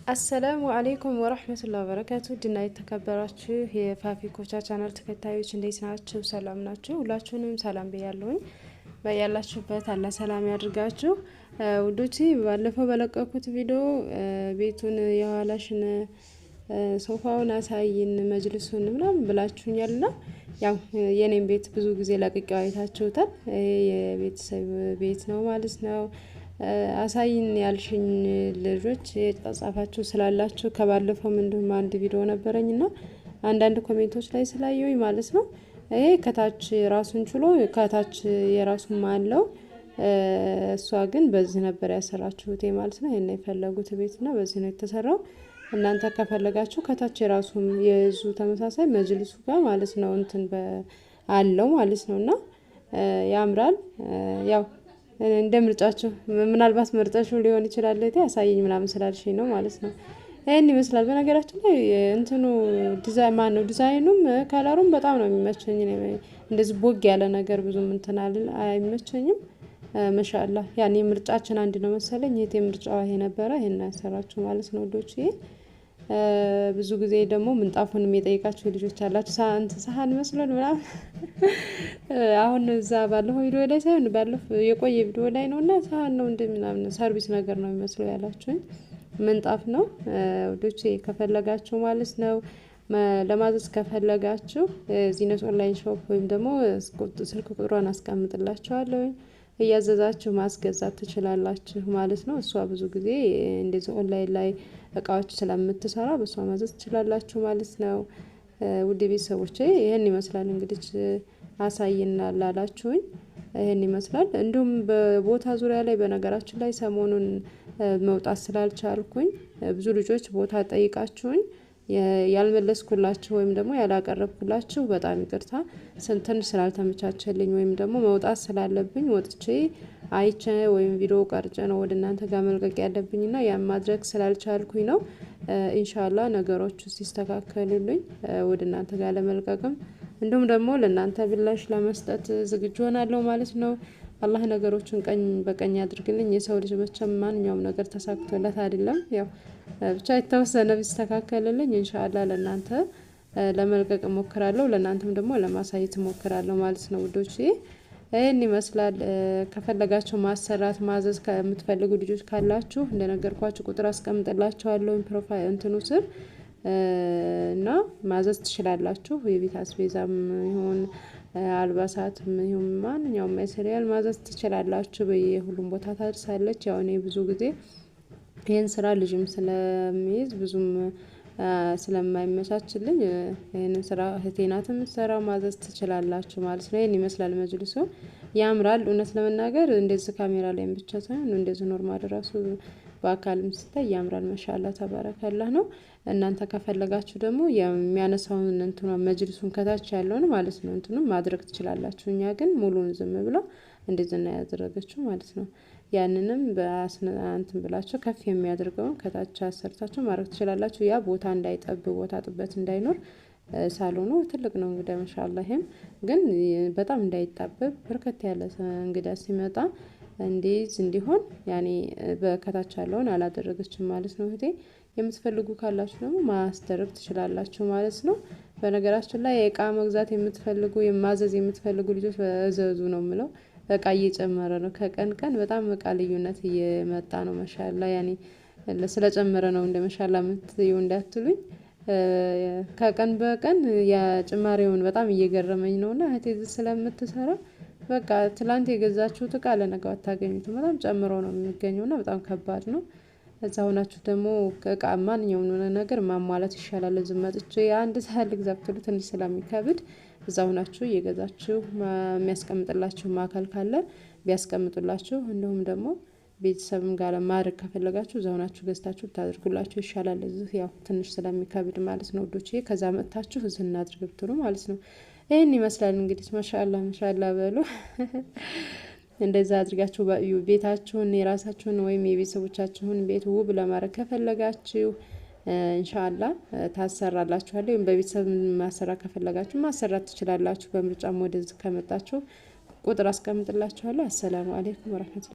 አሰላሙ አሌይኩም ወረህመቱላሂ ወበረካቱ ድና የተከበራችሁ የፋፊ ኮቻ ቻናል ተከታዮች እንዴት ናችሁ? ሰላም ናችሁ? ሁላችሁንም ሰላም ብያለሁኝ። በያላችሁበት አላህ ሰላም ያድርጋችሁ ውዶቼ። ባለፈው በለቀኩት ቪዲዮ ቤቱን የኋላሽን ሶፋውን አሳይን መጅልሱን ምናምን ብላችሁኛልና ያው የኔም ቤት ብዙ ጊዜ ለቅቄው አይታችሁታል። የቤተሰብ ቤት ነው ማለት ነው። አሳይን ያልሽኝ ልጆች የተጻጻፋችሁ ስላላችሁ ከባለፈውም እንዲሁም አንድ ቪዲዮ ነበረኝ እና አንዳንድ ኮሜንቶች ላይ ስላየሁኝ ማለት ነው። ይሄ ከታች ራሱን ችሎ ከታች የራሱም አለው። እሷ ግን በዚህ ነበር ያሰራችሁት ማለት ነው። ይሄን የፈለጉት ቤት እና በዚህ ነው የተሰራው። እናንተ ከፈለጋችሁ ከታች የራሱም የዙ ተመሳሳይ መጅልሱ ጋር ማለት ነው እንትን አለው ማለት ነው እና ያምራል። ያው እንደ ምርጫችሁ ምናልባት መርጣችሁ ሊሆን ይችላል ያሳየኝ ምናምን ስላልሽኝ ነው ማለት ነው። ይሄን ይመስላል። በነገራችን ላይ እንትኑ ዲዛይን ማን ነው ዲዛይኑም ከለሩም በጣም ነው የሚመቸኝ። እንደዚህ ቦግ ያለ ነገር ብዙም እንትን አይመቸኝም። ማሻአላህ ያኔ ምርጫችን አንድ ነው መሰለኝ። የቴ ምርጫዋ ይሄ ነበረ። ይሄን ያሰራችሁ ማለት ነው ወዶቼ። ብዙ ጊዜ ደግሞ ምንጣፉን የሚጠይቃችሁ ልጆች አላችሁ ሳህን መስሎን ምናምን። አሁን እዛ ባለፈው ቪዲዮ ላይ ሳይሆን ባለፈው የቆየ ቪዲዮ ላይ ነውና ሳህን ነው እንደምናምን ሰርቪስ ነገር ነው የሚመስለው ያላችሁኝ። ምንጣፍ ነው ወዶቼ ከፈለጋችሁ ማለት ነው። ለማዘዝ ከፈለጋችሁ ዚነት ኦንላይን ሾፕ ወይም ደግሞ ስልክ ቁጥሯን አስቀምጥላችኋለሁ። እያዘዛችሁ ማስገዛት ትችላላችሁ ማለት ነው። እሷ ብዙ ጊዜ እንደዚህ ኦንላይን ላይ እቃዎች ስለምትሰራ በሷ ማዘዝ ትችላላችሁ ማለት ነው። ውድ ቤተሰቦቼ ይሄን ይመስላል እንግዲህ አሳይና ላላችሁኝ ይሄን ይመስላል። እንዲሁም በቦታ ዙሪያ ላይ በነገራችን ላይ ሰሞኑን መውጣት ስላልቻልኩኝ ብዙ ልጆች ቦታ ጠይቃችሁኝ ያልመለስኩላችሁ ወይም ደግሞ ያላቀረብኩላችሁ በጣም ይቅርታ። ትንሽ ስላልተመቻቸልኝ ወይም ደግሞ መውጣት ስላለብኝ ወጥቼ አይቼ ወይም ቪዲዮ ቀርጬ ነው ወደ እናንተ ጋር መልቀቅ ያለብኝና ያን ማድረግ ስላልቻልኩኝ ነው። ኢንሻአላህ ነገሮቹ ሲስተካከሉልኝ ወደ እናንተ ጋር ለመልቀቅም እንዲሁም ደግሞ ለእናንተ ብላሽ ለመስጠት ዝግጁ ሆናለሁ ማለት ነው። አላህ ነገሮችን ቀኝ በቀኝ ያድርግልኝ። የሰው ልጅ መቼም ማንኛውም ነገር ተሳክቶለት አይደለም። ያው ብቻ የተወሰነ ቢስተካከልልኝ ኢንሻአላህ ለእናንተ ለመልቀቅ እሞክራለሁ። ለእናንተም ደግሞ ለማሳየት እሞክራለሁ ማለት ነው ውዶቼ። ይሄን ይመስላል። ከፈለጋችሁ ማሰራት ማዘዝ ከምትፈልጉ ልጆች ካላችሁ እንደነገርኳችሁ ቁጥር አስቀምጥላችኋለሁ ፕሮፋይል እንትኑ ስር እና ማዘዝ ትችላላችሁ። የቤት አስቤዛም ይሁን አልባሳትም ይሁን ማንኛውም ማቴሪያል ማዘዝ ትችላላችሁ። በየሁሉም ቦታ ታደርሳለች። ያው እኔ ብዙ ጊዜ ይሄን ስራ ልጅም ስለሚይዝ ብዙም ስለማይመቻችልኝ ይሄንን ስራ እህቴ ናት የምትሰራው። ማዘዝ ትችላላችሁ ማለት ነው። ይሄን ይመስላል መጅልሱ። ያምራል። እውነት ለመናገር እንደዚህ ካሜራ ላይም ብቻ ሳይሆን እንደዚህ ኖርማል ራሱ በአካልም ሲታይ ያምራል። ማሻአላህ ተባረከላህ ነው። እናንተ ከፈለጋችሁ ደግሞ የሚያነሳውን እንትኑ መጅልሱን ከታች ያለውን ማለት ነው እንትኑን ማድረግ ትችላላችሁ። እኛ ግን ሙሉን ዝም ብሎ እንደዚህ ነው ያደረገችው ማለት ነው። ያንንም እንትን ብላችሁ ከፍ የሚያደርገውን ከታች አሰርታችሁ ማድረግ ትችላላችሁ። ያ ቦታ እንዳይጠብ ቦታ ጥበት እንዳይኖር ሳሎኑ ትልቅ ነው እንግዲህ ማሻአላህ። ይሄም ግን በጣም እንዳይጣበብ በርከት ያለ እንግዳ ሲመጣ እንዲሆን ያኔ በከታች ያለውን አላደረገችም ማለት ነው እህቴ። የምትፈልጉ ካላችሁ ደግሞ ማስደረግ ትችላላችሁ ማለት ነው። በነገራችን ላይ እቃ መግዛት የምትፈልጉ ማዘዝ የምትፈልጉ ልጆች በዘዙ ነው የምለው። እቃ እየጨመረ ነው ከቀን ቀን በጣም እቃ ልዩነት እየመጣ ነው። ማሻአላህ ያኔ ስለጨመረ ነው እንደ ማሻአላህ የምትዩ እንዳትሉኝ። ከቀን በቀን የጭማሪውን በጣም እየገረመኝ ነውና እህቴ ስለምትሰራ በቃ ትላንት የገዛችሁት እቃ ለነገው አታገኙትም። በጣም ጨምሮ ነው የሚገኘውና በጣም ከባድ ነው። እዛ ሆናችሁ ደግሞ እቃ ማንኛውም ነገር ማሟላት ይሻላል። ዝም መጥቼ አንድ ሳህል ልግዛ ብትሉ ትንሽ ስለሚከብድ እዛ ሆናችሁ እየገዛችሁ የሚያስቀምጥላችሁ ማዕከል ካለ ቢያስቀምጡላችሁ እንዲሁም ደግሞ ቤተሰብም ጋር ማድረግ ከፈለጋችሁ እዛ ሆናችሁ ገዝታችሁ ብታደርጉላችሁ ይሻላል። እዚህ ያው ትንሽ ስለሚከብድ ማለት ነው ውዶቼ። ከዛ መጥታችሁ እዚህ እናድርግ ብትሉ ማለት ነው። ይሄን ይመስላል እንግዲህ ማሻአላህ ማሻአላህ በሉ። እንደዛ አድርጋችሁ ቤታችሁን የራሳችሁን ወይም የቤተሰቦቻችሁን ቤት ውብ ለማድረግ ከፈለጋችሁ ኢንሻአላህ ታሰራላችኋለሁ። ወይም በቤተሰብ ማሰራት ከፈለጋችሁ ማሰራት ትችላላችሁ። በምርጫም ወደዚህ ከመጣችሁ ቁጥር አስቀምጥላችኋለሁ። አሰላሙ አለይኩም ወራህመቱላህ